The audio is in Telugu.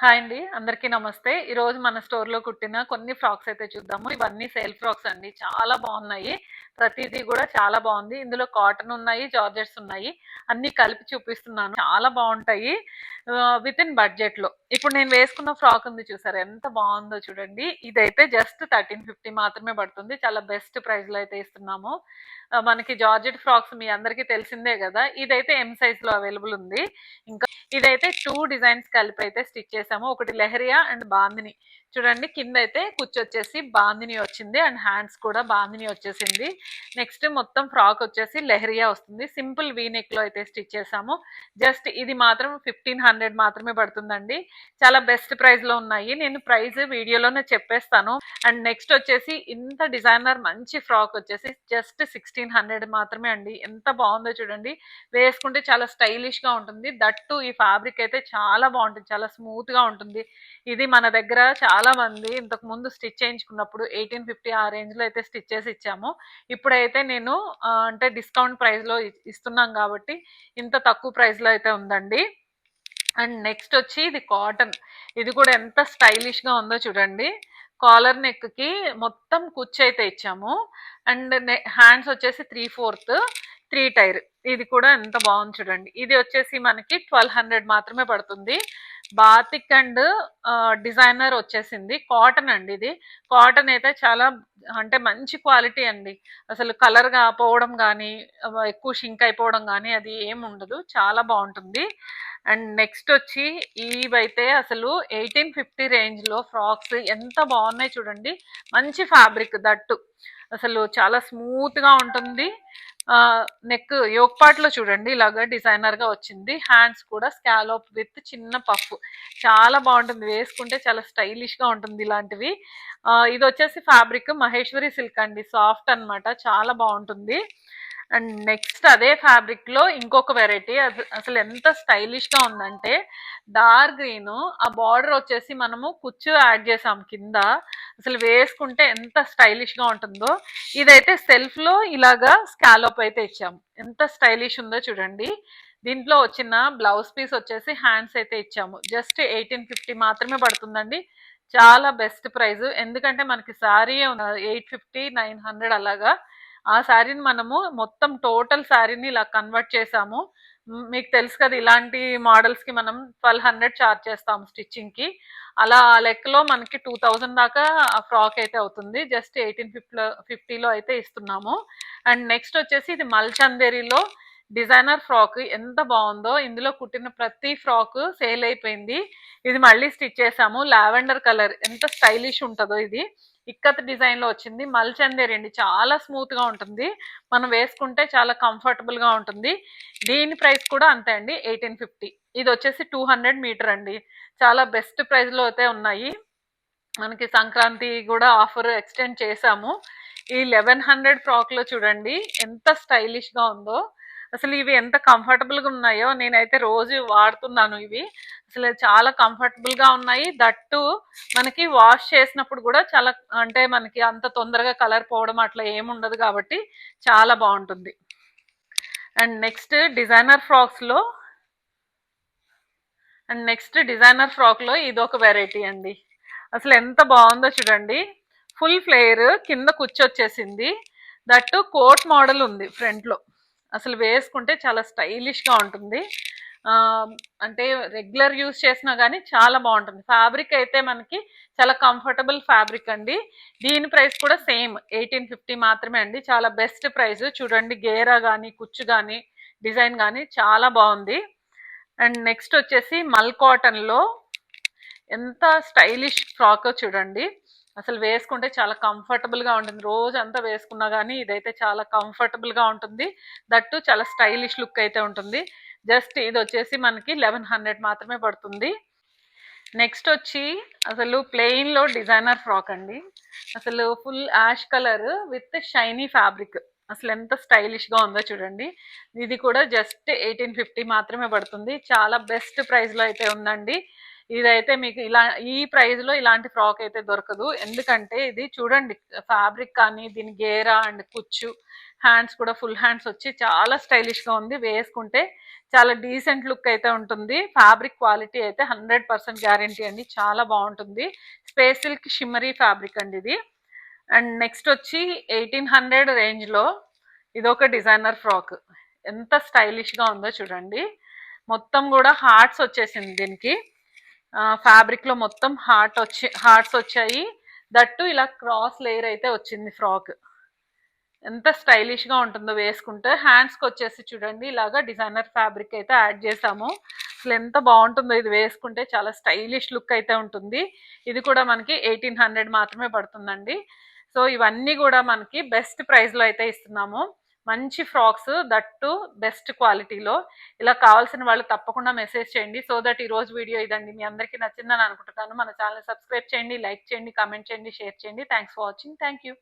హాయ్ అండి. అందరికీ నమస్తే. ఈరోజు మన స్టోర్‌లో కుట్టిన కొన్ని ఫ్రాక్స్ అయితే చూద్దాము. ఇవన్నీ సేల్ ఫ్రాక్స్ అండి. చాలా బాగున్నాయి. ప్రతీది కూడా చాలా బాగుంది. ఇందులో కాటన్ ఉన్నాయి, జార్జెట్స్ ఉన్నాయి. అన్నీ కలిపి చూపిస్తున్నాను. చాలా బాగుంటాయి. వితిన్ బడ్జెట్‌లో. ఇప్పుడు నేను వేసుకున్న ఫ్రాక్ ఉంది చూసారా? ఎంత బాగుందో చూడండి. ఇదైతే జస్ట్ 1350 మాత్రమే పడుతుంది. చాలా బెస్ట్ ప్రైస్‌లో అయితే ఇస్తున్నాము. మనకి జార్జెట్ ఫ్రాక్స్ మీ అందరికీ తెలిసిందే కదా! ఇదైతే ఎం సైజ్‌లో అవైలబుల్ ఉంది. ఇంకా ఇదైతే 2 డిజైన్స్ కలిపి అయితే స్టిచ్ చేసాము. ఒకటి లెహరియా అండ్ బాందిని. చూడండి కింద అయితే కుచ్చొచ్చేసి బాందిని వచ్చింది అండ్ హ్యాండ్స్ కూడా బాందిని వచ్చేసింది. నెక్స్ట్ మొత్తం ఫ్రాక్ వచ్చేసి లెహరియా వస్తుంది. సింపుల్ వీ నెక్ లో అయితే స్టిచ్ చేసాము. జస్ట్ ఇది మాత్రం 1500 మాత్రమే పడుతుందండి. చాలా బెస్ట్ ప్రైస్ లో ఉన్నాయి. నేను ప్రైస్ వీడియోలోనే చెప్పేస్తాను. అండ్ నెక్స్ట్ వచ్చేసి ఇంత డిజైనర్ మంచి ఫ్రాక్ వచ్చేసి జస్ట్ 1600 మాత్రమే అండి. ఎంత బాగుందో చూడండి. వేసుకుంటే చాలా స్టైలిష్ గా ఉంటుంది. దట్టు ఈ ఫ్యాబ్రిక్ అయితే చాలా బాగుంటుంది. చాలా స్మూత్ గా ఉంటుంది. ఇది మన దగ్గర చాలా మంది ఇంతకు ముందు స్టిచ్ చేయించుకున్నప్పుడు 1850 ఆ రేంజ్ లో అయితే స్టిచ్ చేసి ఇచ్చాము. ఇప్పుడైతే నేను అంటే డిస్కౌంట్ ప్రైస్ లో ఇస్తున్నాం కాబట్టి ఇంత తక్కువ ప్రైస్ లో అయితే ఉందండి. అండ్ నెక్స్ట్ వచ్చి ఇది కాటన్. ఇది కూడా ఎంత స్టైలిష్ గా ఉందో చూడండి. కాలర్ నెక్ కి మొత్తం కుచ్చు అయితే ఇచ్చాము. అండ్ హ్యాండ్స్ వచ్చేసి 3/4 3 టైర్. ఇది కూడా ఎంత బాగుంది చూడండి. ఇది వచ్చేసి మనకి 1200 మాత్రమే పడుతుంది. బాతిక్ అండ్ డిజైనర్ వచ్చేసింది. కాటన్ అండి ఇది. కాటన్ అయితే చాలా అంటే మంచి క్వాలిటీ అండి. అసలు కలర్ గా పోవడం కానీ ఎక్కువ షింక్ అయిపోవడం కానీ అది ఏమి ఉండదు. చాలా బాగుంటుంది. అండ్ నెక్స్ట్ వచ్చి ఇవైతే అసలు 1850 రేంజ్ లో ఫ్రాక్స్ ఎంత బాగున్నాయి చూడండి. మంచి ఫ్యాబ్రిక్ దట్టు. అసలు చాలా స్మూత్ గా ఉంటుంది. నెక్ యోక్ పార్ట్ లో చూడండి ఇలాగా డిజైనర్ గా వచ్చింది. హ్యాండ్స్ కూడా స్కాలోప్ విత్ చిన్న పఫ్. చాలా బాగుంటుంది. వేసుకుంటే చాలా స్టైలిష్ గా ఉంటుంది ఇలాంటివి. ఇది వచ్చేసి ఫ్యాబ్రిక్ మహేశ్వరి సిల్క్ అండి. సాఫ్ట్ అన్నమాట. చాలా బాగుంటుంది. అండ్ నెక్స్ట్ అదే ఫ్యాబ్రిక్ లో ఇంకొక వెరైటీ. అసలు ఎంత స్టైలిష్ గా ఉందంటే డార్క్ గ్రీన్, ఆ బార్డర్ వచ్చేసి మనము కుచ్చు యాడ్ చేసాం కింద. అసలు వేసుకుంటే ఎంత స్టైలిష్ గా ఉంటుందో. ఇదైతే సెల్ఫ్ లో ఇలాగా స్కాలోప్ అయితే ఇచ్చాము. ఎంత స్టైలిష్ ఉందో చూడండి. దీంట్లో వచ్చిన బ్లౌజ్ పీస్ వచ్చేసి హ్యాండ్స్ అయితే ఇచ్చాము. జస్ట్ 1850 మాత్రమే పడుతుందండి. చాలా బెస్ట్ ప్రైస్. ఎందుకంటే మనకి శారీ 850 900 అలాగా. ఆ శారీని మనము మొత్తం టోటల్ శారీని ఇలా కన్వర్ట్ చేసాము. మీకు తెలుసు కదా, ఇలాంటి మోడల్స్ కి మనం 1200 చార్జ్ చేస్తాము స్టిచ్చింగ్ కి. అలా ఆ లెక్కలో మనకి 2000 దాకా ఆ ఫ్రాక్ అయితే అవుతుంది. జస్ట్ 1850లో అయితే ఇస్తున్నాము. అండ్ నెక్స్ట్ వచ్చేసి ఇది మల్చందేరిలో డిజైనర్ ఫ్రాక్. ఎంత బాగుందో. ఇందులో కుట్టిన ప్రతి ఫ్రాక్ సేల్ అయిపోయింది. ఇది మళ్ళీ స్టిచ్ చేసాము. లావెండర్ కలర్ ఎంత స్టైలిష్ ఉంటుందో ఇది. ఇక్కత్ డిజైన్ లో వచ్చింది. మల్చందేరి అండి. చాలా స్మూత్ గా ఉంటుంది. మనం వేసుకుంటే చాలా కంఫర్టబుల్ గా ఉంటుంది. దీని ప్రైస్ కూడా అంతే అండి, 1850. ఇది వచ్చేసి 200 మీటర్ అండి. చాలా బెస్ట్ ప్రైస్ లో అయితే ఉన్నాయి. మనకి సంక్రాంతి కూడా ఆఫర్ ఎక్స్టెండ్ చేసాము. ఈ 1100 ఫ్రాక్ లో చూడండి ఎంత స్టైలిష్ గా ఉందో. అసలు ఇవి ఎంత కంఫర్టబుల్ గా ఉన్నాయో. నేనైతే రోజు వాడుతున్నాను ఇవి. అసలు చాలా కంఫర్టబుల్ గా ఉన్నాయి. దట్టు మనకి వాష్ చేసినప్పుడు కూడా చాలా అంటే మనకి అంత తొందరగా కలర్ పోవడం అట్లా ఏముండదు కాబట్టి చాలా బాగుంటుంది. అండ్ నెక్స్ట్ డిజైనర్ ఫ్రాక్స్ లో ఇది ఒక వెరైటీ అండి. అసలు ఎంత బాగుందో చూడండి. ఫుల్ ఫ్లేయర్ కింద కుచ్చొచ్చేసింది. దట్టు కోట్ మోడల్ ఉంది ఫ్రంట్ లో. అసలు వేసుకుంటే చాలా స్టైలిష్ గా ఉంటుంది. ఆ అంటే రెగ్యులర్ యూస్ చేసినా కానీ చాలా బాగుంటుంది. ఫ్యాబ్రిక్ అయితే మనకి చాలా కంఫర్టబుల్ ఫ్యాబ్రిక్ అండి. దీని ప్రైస్ కూడా సేమ్ 1850 మాత్రమే అండి. చాలా బెస్ట్ ప్రైస్. చూడండి గేరా కానీ కుచ్చు కానీ డిజైన్ కానీ చాలా బాగుంది. అండ్ నెక్స్ట్ వచ్చేసి మల్ కాటన్ లో ఎంత స్టైలిష్ ఫ్రాక్ చూడండి. అసలు వేసుకుంటే చాలా కంఫర్టబుల్ గా ఉంటుంది. రోజంతా వేసుకున్నా కానీ ఇదైతే చాలా కంఫర్టబుల్ గా ఉంటుంది. దట్టు చాలా స్టైలిష్ లుక్ అయితే ఉంటుంది. జస్ట్ ఇది వచ్చేసి మనకి 1100 మాత్రమే పడుతుంది. నెక్స్ట్ వచ్చి అసలు ప్లెయిన్ లో డిజైనర్ ఫ్రాక్ అండి. అసలు full ash colour with shiny fabric. అసలు ఎంత స్టైలిష్ గా ఉందో చూడండి. ఇది కూడా జస్ట్ 1850 మాత్రమే పడుతుంది. చాలా బెస్ట్ ప్రైస్ లో అయితే ఉందండి. ఇదైతే మీకు ఈ ప్రైస్ లో ఇలాంటి ఫ్రాక్ అయితే దొరకదు. ఎందుకంటే ఇది చూడండి ఫ్యాబ్రిక్ కానీ దీని గేరా అండ్ కుచ్చు హ్యాండ్స్ కూడా ఫుల్ హ్యాండ్స్ వచ్చి చాలా స్టైలిష్గా ఉంది. వేసుకుంటే చాలా డీసెంట్ లుక్ అయితే ఉంటుంది. ఫ్యాబ్రిక్ క్వాలిటీ అయితే 100% గ్యారంటీ అండి, చాలా బాగుంటుంది. స్పేస్ సిల్క్ షిమ్మరీ ఫ్యాబ్రిక్ అండి ఇది. అండ్ నెక్స్ట్ వచ్చి 1800 రేంజ్లో ఇదొక డిజైనర్ ఫ్రాక్. ఎంత స్టైలిష్గా ఉందో చూడండి. మొత్తం కూడా హార్ట్స్ వచ్చేసింది దీనికి. ఫ్యాబ్రిక్లో మొత్తం హార్ట్స్ వచ్చాయి. దట్టు ఇలా క్రాస్ లేయర్ అయితే వచ్చింది ఫ్రాక్. ఎంత స్టైలిష్గా ఉంటుందో వేసుకుంటే. హ్యాండ్స్కి వచ్చేసి చూడండి ఇలాగా డిజైనర్ ఫ్యాబ్రిక్ అయితే యాడ్ చేసాము. అసలు ఎంత బాగుంటుందో ఇది వేసుకుంటే, చాలా స్టైలిష్ లుక్ అయితే ఉంటుంది. ఇది కూడా మనకి 1800 మాత్రమే పడుతుందండి. సో ఇవన్నీ కూడా మనకి బెస్ట్ ప్రైస్లో అయితే ఇస్తున్నాము. మంచి ఫ్రాక్స్, దట్టు బెస్ట్ క్వాలిటీలో. ఇలా కావాల్సిన వాళ్ళు తప్పకుండా మెసేజ్ చేయండి. సో దట్ ఈరోజు వీడియో ఇదండి, మీ అందరికీ నచ్చిందని అనుకుంటున్నాను. మన ఛానల్ సబ్స్క్రైబ్ చేయండి, లైక్ చేయండి, కామెంట్ చేయండి, షేర్ చేయండి. Thanks for watching. Thank you.